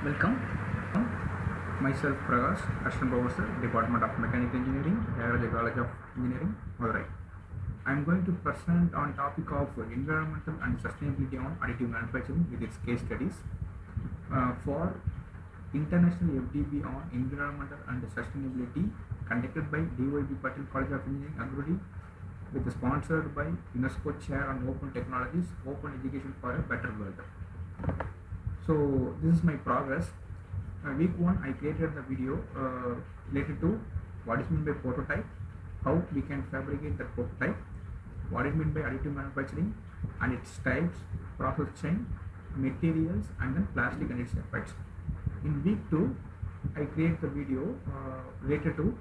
Welcome. Myself Prakash, Assistant Professor, Department of Mechanical Engineering, Ayurveda College of Engineering, Madurai. I am going to present on topic of environmental and sustainability on additive manufacturing with its case studies for International FDB on environmental and sustainability conducted by DYB Patil College of Engineering, Agrudi, with sponsored by UNESCO Chair on Open Technologies, Open Education for a Better World. So this is my progress. Week 1 I created the video related to what is meant by prototype, how we can fabricate the prototype, what is meant by additive manufacturing and its types, process chain, materials and then plastic and its effects. In week 2 I create the video related to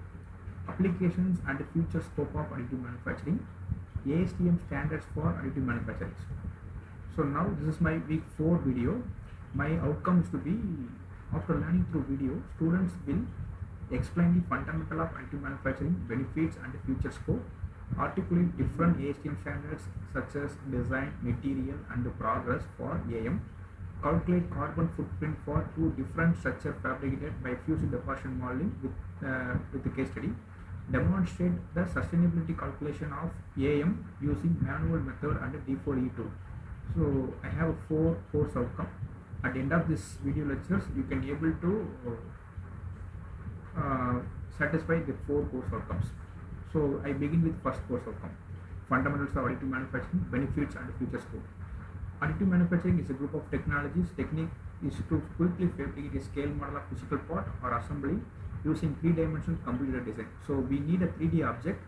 applications and the future scope of additive manufacturing, ASTM standards for additive manufacturing. So now this is my week 4 video. My outcome is to be, after learning through video, students will explain the fundamental of additive manufacturing, benefits and the future scope, articulate different ASTM standards such as design, material and the progress for AM, calculate carbon footprint for two different structures fabricated by fusion deposition modeling with the case study, demonstrate the sustainability calculation of AM using manual method and D4E2. So I have 4 course outcome. At the end of this video lectures, you can able to satisfy the 4 course outcomes. So I begin with first course outcome: fundamentals of additive manufacturing, benefits and future scope. Additive manufacturing is a group of technologies. Technique is to quickly fabricate a scale model of physical part or assembly using 3-dimensional computer design. So we need a 3D object,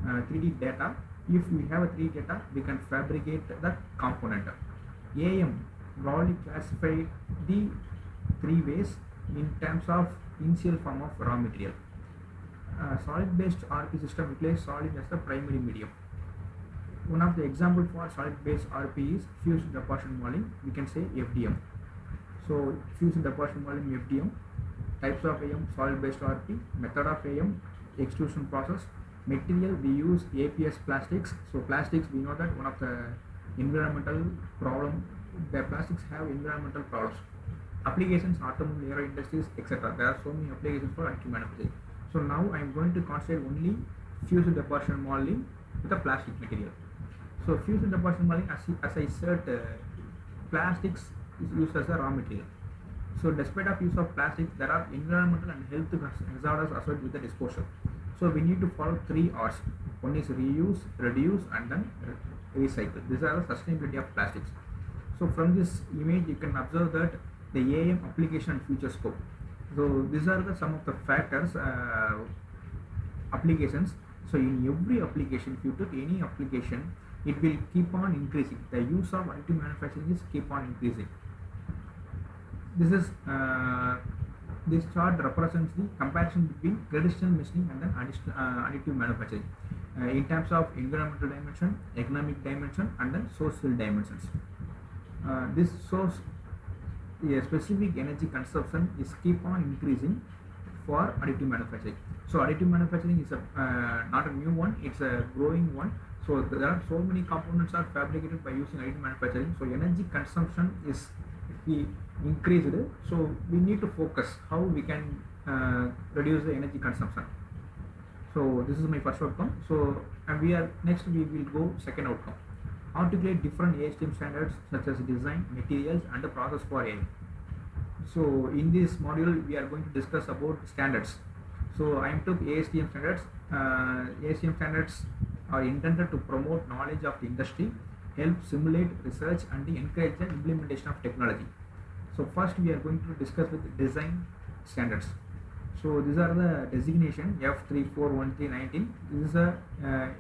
3D data. If we have a 3D data, we can fabricate the component. AM broadly classify the 3 ways in terms of initial form of raw material. Solid-based RP system replaces solid as the primary medium. One of the example for solid-based RP is fusion deposition modeling. We can say FDM. So fusion deposition modeling, FDM. Types of AM: solid-based RP. Method of AM: extrusion process. Material, we use APS plastics. So plastics, we know that one of the environmental problem, the plastics have environmental problems. Applications: automobile, aero industries, etc. There are so many applications for additive manufacturing. So now I am going to concentrate only fusion deposition modeling with a plastic material. So fusion deposition modeling, as I said, plastics is used as a raw material. So despite of use of plastics, there are environmental and health hazards associated with the disposal. So we need to follow 3 R's. One is reuse, reduce and then recycle. These are the sustainability of plastics. So from this image you can observe that the AM application and future scope. So these are some of the factors, applications. So in every application, if you took any application, it will keep on increasing. The use of additive manufacturing is keep on increasing. This chart represents the comparison between traditional machining and then additive manufacturing in terms of environmental dimension, economic dimension and then social dimensions. This shows a specific energy consumption is keep on increasing for additive manufacturing. So additive manufacturing is not a new one, it's a growing one. So there are so many components are fabricated by using additive manufacturing. So energy consumption is increased. So we need to focus how we can reduce the energy consumption. So this is my first outcome. So we will go second outcome: articulate different ASTM standards such as design, materials and the process for AM. So in this module we are going to discuss about standards. So I took ASTM standards. ASTM standards are intended to promote knowledge of the industry, help simulate research and encourage the implementation of technology. So first we are going to discuss with design standards. So these are the designation F341319. This is a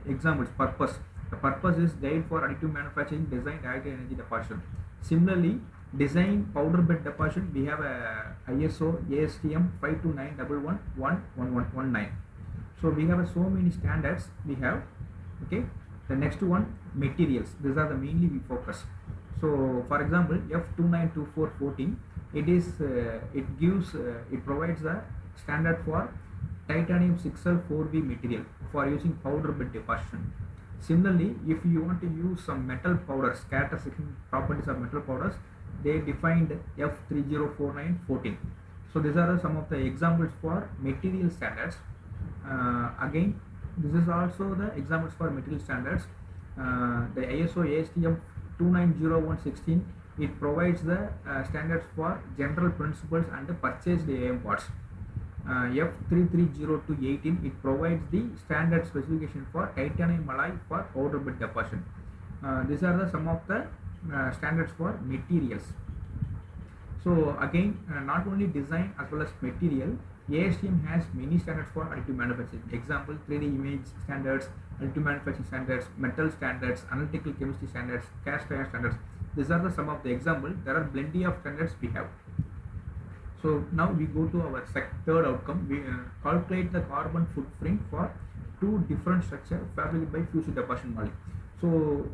examples. Purpose. The purpose is guide for additive manufacturing, design, direct energy deposition. Similarly, design powder bed deposition, we have a ISO ASTM 529111119. So we have so many standards we have. Okay. The next one, materials. These are the mainly we focus. So for example, F292414, it provides the standard for titanium 6L4B material for using powder bed deposition. Similarly, if you want to use some metal powders, characteristic properties of metal powders, they defined F304914. So these are some of the examples for material standards. Again, this is also the examples for material standards. The ISO ASTM 290116, it provides the standards for general principles and the purchased AM parts. F33018, it provides the standard specification for titanium alloy for powder bed deposition. These are the some of the standards for materials. So again, not only design as well as material, ASTM has many standards for additive manufacturing. Example, 3D image standards, additive manufacturing standards, metal standards, analytical chemistry standards, cast iron standards. These are the some of the examples. There are plenty of standards we have. So now we go to our third outcome. We calculate the carbon footprint for two different structures fabricated by fused deposition molding. So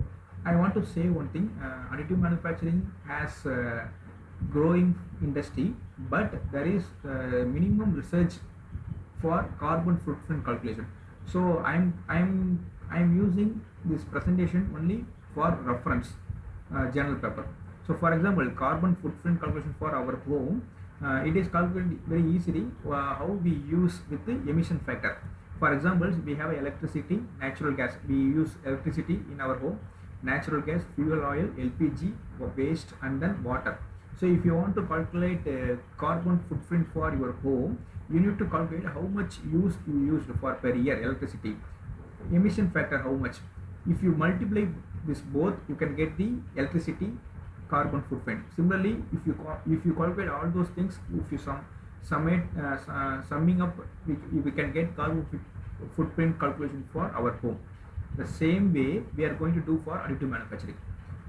I want to say one thing. Additive manufacturing has growing industry, but there is minimum research for carbon footprint calculation. So I'm using this presentation only for reference journal paper. So for example, carbon footprint calculation for our home, it is calculated very easily how we use with the emission factor. For example, we have electricity, natural gas. We use electricity in our home, natural gas, fuel oil, LPG, waste, and then water. So if you want to calculate carbon footprint for your home, you need to calculate how much use you used for per year electricity, emission factor how much. If you multiply this both, you can get the electricity carbon footprint. Similarly, if you calculate all those things, if you summing up, we can get carbon footprint calculation for our home. The same way we are going to do for additive manufacturing.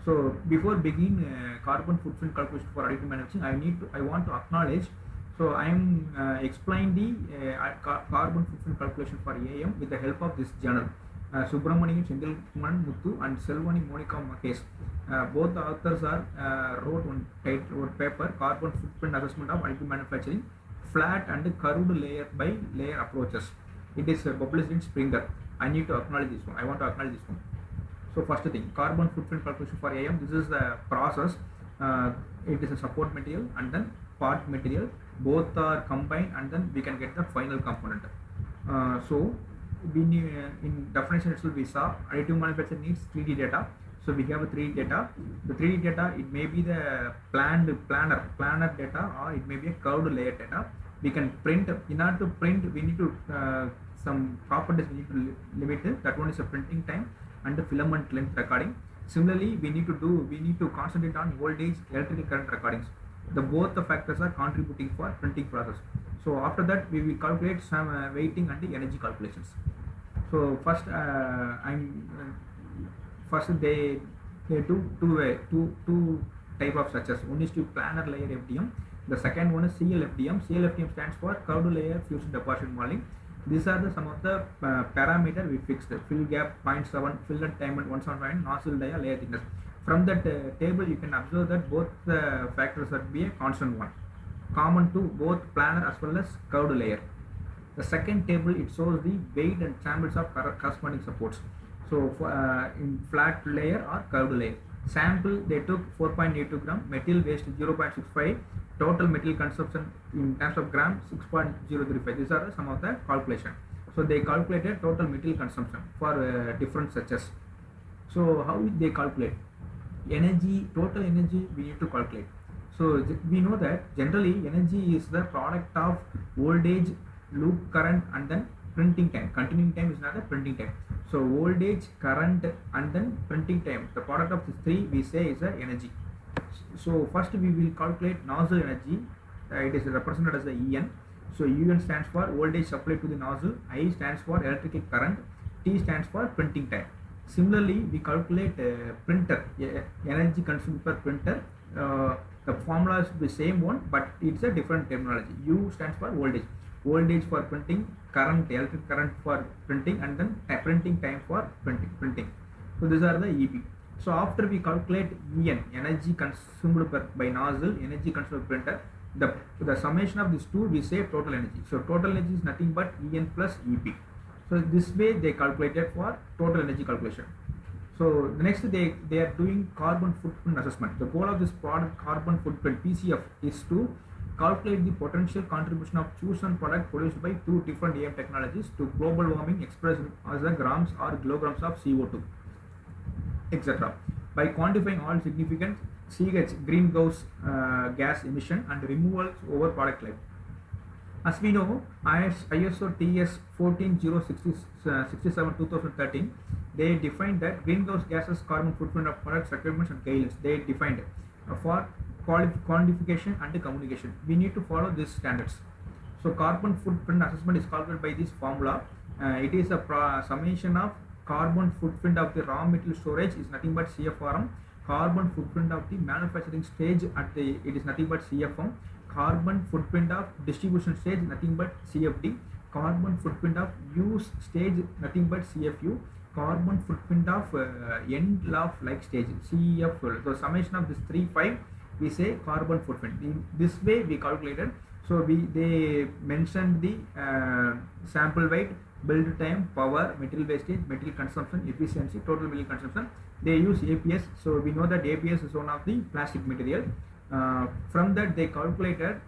So before begin carbon footprint calculation for additive manufacturing, I want to acknowledge. So I am explain the carbon footprint calculation for AM with the help of this journal. Subramanian Chengalkuman Muthu and Selvani Monica Makesh. Both the authors are wrote one paper, Carbon Footprint Assessment of Additive Manufacturing, Flat and Curved Layer by Layer Approaches. It is published in Springer. I need to acknowledge this one. I want to acknowledge this one. So first thing, carbon footprint calculation for AM. This is the process. It is a support material and then part material. Both are combined and then we can get the final component. So we need, in definition itself we saw additive manufacturing needs 3D data. So we have a 3D data. The 3D data, it may be the planar data, or it may be a curved layer data. We can print. In order to print, we need to some properties we need to limit it. That one is a printing time and the filament length recording. Similarly, we need to concentrate on voltage, electrical current recordings. Both the factors are contributing for printing process. So after that, we will calculate some weighting and the energy calculations. So first, they do two type of structures. One is to planar layer FDM. The second one is CLFDM. CLFDM stands for curved layer fused deposition molding. These are some of the parameter we fixed. Fill gap 0.7, fillet time at 179, nozzle dia, layer thickness. From that table, you can observe that both the factors would be a constant one, common to both planar as well as curved layer. The second table, it shows the weight and samples of corresponding supports. So in flat layer or curved layer, sample they took 4.82 gram, material waste 0.65, total material consumption in terms of gram 6.035. These are some of the calculation. So they calculated total material consumption for different structures. So how they calculate energy? Total energy we need to calculate. So we know that generally energy is the product of voltage, loop current, and then printing time. Continuing time is not the printing time. So voltage, current, and then printing time. The product of these three we say is the energy. So first we will calculate nozzle energy. It is represented as the En. So Un stands for voltage supplied to the nozzle, I stands for electrical current, T stands for printing time. Similarly, we calculate printer energy consumed per printer. The formula is the same one, but it's a different terminology. U stands for voltage for printing, current, electric current for printing, and then printing time for printing. So these are the EP. So after we calculate En, energy consumed by nozzle, energy consumed by printer, the summation of these two we say total energy. So total energy is nothing but En plus EP. So this way they calculated for total energy calculation. So the next they are doing carbon footprint assessment. The goal of this product carbon footprint PCF is to calculate the potential contribution of chosen product produced by two different AM technologies to global warming expressed as a grams or kilograms of CO2, etc. By quantifying all significant CH greenhouse gas emission and removals over product life. As we know, ISO TS 14067 2013, they defined that greenhouse gases carbon footprint of products requirements and guidelines. They defined for quantification and communication. We need to follow these standards. So carbon footprint assessment is calculated by this formula. It is a summation of carbon footprint of the raw material storage is nothing but CFRM. Carbon footprint of the manufacturing stage it is nothing but CFM. Carbon footprint of distribution stage nothing but CFD. Carbon footprint of use stage nothing but CFU. Carbon footprint of end of life stage CF. So summation of this 3-5 we say carbon footprint. In this way we calculated. So they mentioned the sample weight, build time, power, material wastage, material consumption, efficiency, total material consumption. They use APS. So we know that APS is one of the plastic material. From that they calculated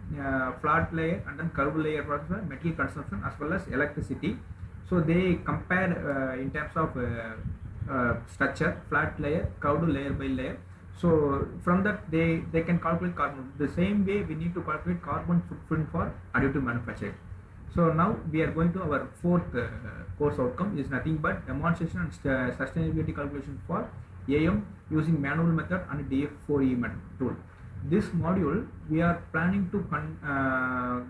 flat layer and then curved layer process, material consumption as well as electricity. So they compare in terms of structure, flat layer, curved layer by layer. So from that they can calculate carbon. The same way we need to calculate carbon footprint for additive manufacturing. So now we are going to our fourth course outcome is nothing but demonstration and sustainability calculation for AM using manual method and DF4E tool. This module we are planning to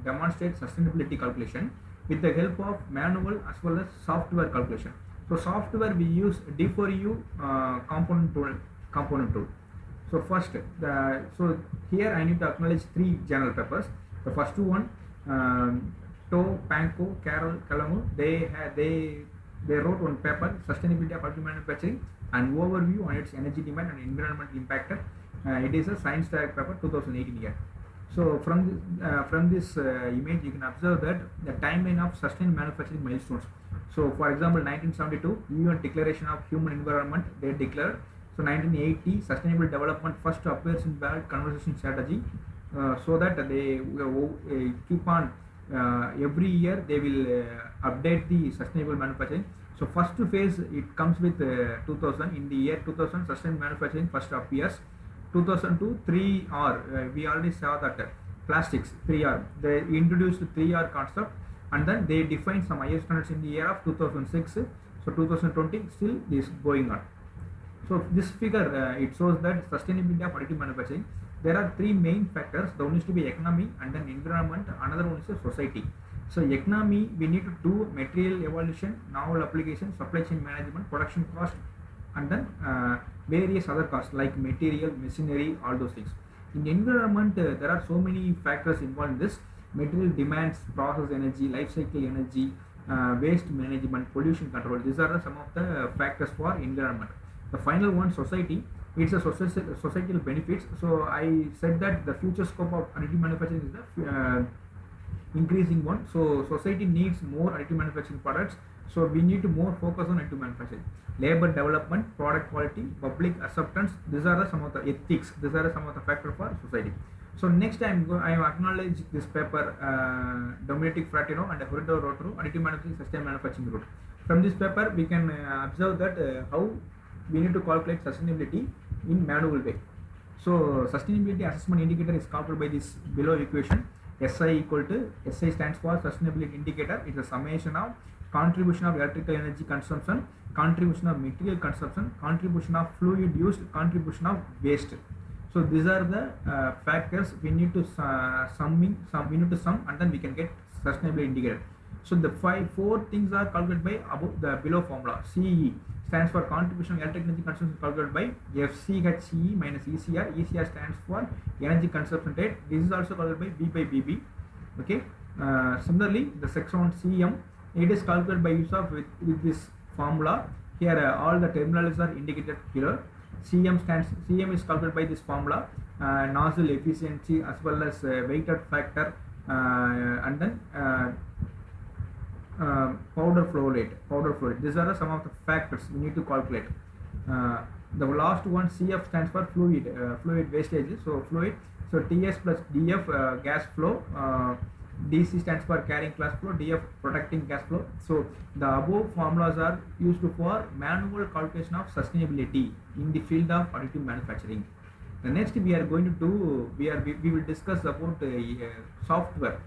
demonstrate sustainability calculation with the help of manual as well as software calculation. So software we use D4U component tool. So first, so here I need to acknowledge 3 journal papers. The first one, To, Panko, Carroll, Kalamu, they wrote one paper, Sustainability of Additive Manufacturing, an overview on its energy demand and environmental impact. It is a science track paper 2018 year. So from this image you can observe that the timeline of sustained manufacturing milestones. So for example 1972 UN Declaration of Human Environment they declared. So 1980 Sustainable Development first appears in World Conservation Strategy, so that they keep on every year they will update the sustainable manufacturing. So first phase it comes with 2000. In the year 2000 sustainable manufacturing first appears. 2002 3R, we already saw that plastics 3R, they introduced 3R concept and then they defined some ISO standards in the year of 2006. So 2020 still is going on. So this figure it shows that sustainability of additive manufacturing, there are 3 main factors. The one is to be economy and then environment, another one is society. So economy we need to do material evolution, novel application, supply chain management, production cost and then various other costs like material, machinery, all those things. In environment there are so many factors involved in this. Material demands, process energy, life cycle energy, waste management, pollution control. These are some of the factors for environment. The final one, society, it's a societal benefits. So I said that the future scope of additive manufacturing is the increasing one. So society needs more additive manufacturing products. So we need to more focus on additive manufacturing. Labor development, product quality, public acceptance. These are some of the ethics. These are some of the factors for society. So next I acknowledge this paper, Dominic Fratino and Horito Rotaro, additive manufacturing, sustainable manufacturing route. From this paper we can observe that how we need to calculate sustainability in manual way. So sustainability assessment indicator is calculated by this below equation. SI equal to, SI stands for sustainability indicator. It's a summation of contribution of electrical energy consumption, contribution of material consumption, contribution of fluid used, contribution of waste. So these are the factors we need to sum and then we can get sustainability indicator. So the 4 things are calculated by above the below formula. CE stands for contribution of electric energy consumption calculated by FCHE minus ECR. ECR stands for energy consumption rate. This is also calculated by B by BB. Okay. Similarly, the section on CM, it is calculated by use of with this formula. Here all the terminals are indicated here. CM is calculated by this formula. Nozzle efficiency as well as weighted factor and then powder flow rate. These are some of the factors we need to calculate. The last one, CF, stands for fluid wastage. So fluid, so TS plus DF, gas flow, DC stands for carrying class flow, DF protecting gas flow. So the above formulas are used for manual calculation of sustainability in the field of additive manufacturing. The next we are going to do, we will discuss about software.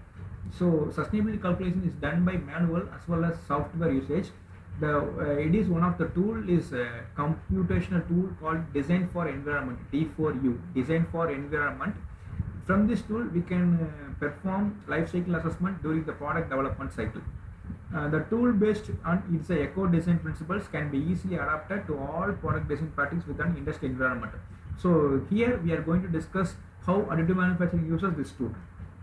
So sustainability calculation is done by manual as well as software usage. It is one of the tool is a computational tool called Design for Environment, D4U, Design for Environment. From this tool we can perform life cycle assessment during the product development cycle. The tool based on its eco design principles can be easily adapted to all product design practices within industry environment. So here we are going to discuss how additive manufacturing uses this tool.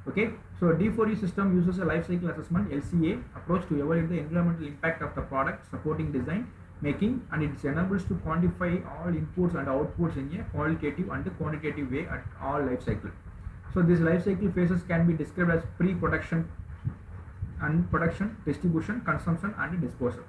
Okay, so D4U system uses a life cycle assessment (LCA) approach to evaluate the environmental impact of the product, supporting design making, and it enables to quantify all inputs and outputs in a qualitative and quantitative way at all life cycle. So these life cycle phases can be described as pre-production and production, distribution, consumption, and disposal.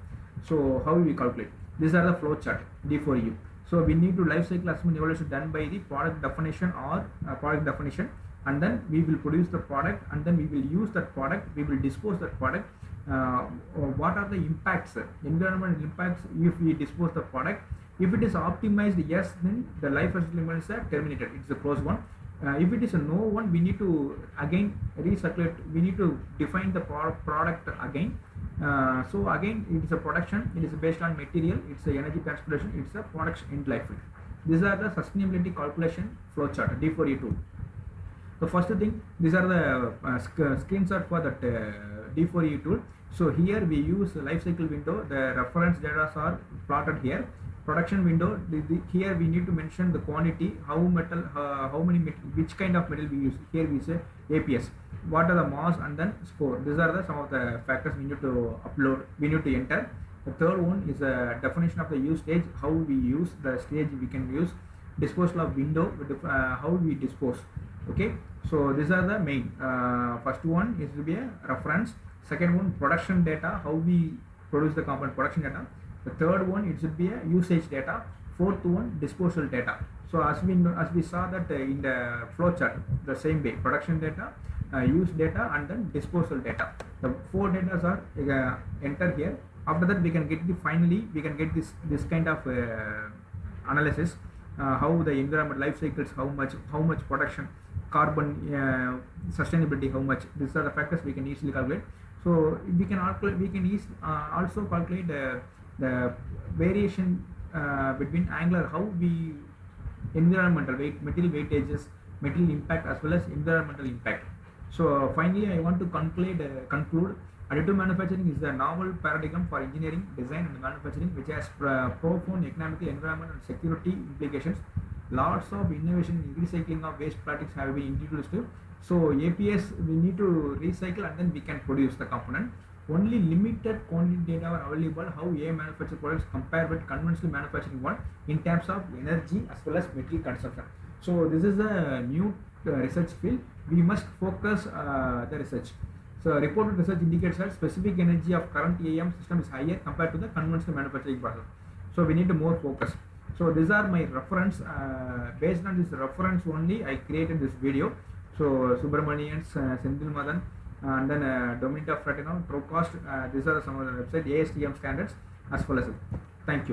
So how we calculate? These are the flow chart D4U. So we need to life cycle assessment evaluation done by the product definition or product definition, and then we will produce the product, and then we will use that product, we will dispose that product. What are the impacts, environmental impacts if we dispose the product? If it is optimized, yes, then the life cycle limit is terminated. It's a closed one. If it is a no one, we need to again recirculate, we need to define the product again. So again it is a production, it is based on material, it's a energy transportation, it's a production end life. These are the sustainability calculation flow chart D4U tool. The first thing, these are the screenshot for that D4U tool. So here we use life cycle window, the reference data are plotted here. Production window, here we need to mention the quantity, how many metal, which kind of metal we use. Here we say APS, what are the mass, and then score. These are some of the factors we need to upload, we need to enter. The third one is a definition of the use stage, how we use the stage we can use. Disposal of window, how we dispose. Okay, so these are the main. First one is to be a reference. Second one, production data, how we produce the component, production data. The third one, it should be a usage data. Fourth one, disposal data. So as we saw that in the flow chart, the same way, production data, use data, and then disposal data. The four data are entered here. After that we can get finally we can get this kind of analysis, how the environment life cycles, how much production, carbon, sustainability, how much. These are the factors we can easily calculate. So we can also calculate the variation between angular, how we environmental weight, material weightages, material impact, as well as environmental impact. So finally I want to conclude additive manufacturing is a novel paradigm for engineering, design, and manufacturing, which has profound economic, environmental, and security implications. Lots of innovation in recycling of waste plastics have been introduced. So APS we need to recycle, and then we can produce the component. Only limited quantity data are available how AI manufactured products compare with conventional manufacturing one in terms of energy as well as material consumption. So this is a new research field. We must focus the research. So reported research indicates that specific energy of current AM system is higher compared to the conventional manufacturing process. So we need to more focus. So these are my reference. Based on this reference only, I created this video. So Subramanians, Senthil Madan, and then Dominica Fratino, Procost. These are some of the website ASTM standards as well as. Thank you.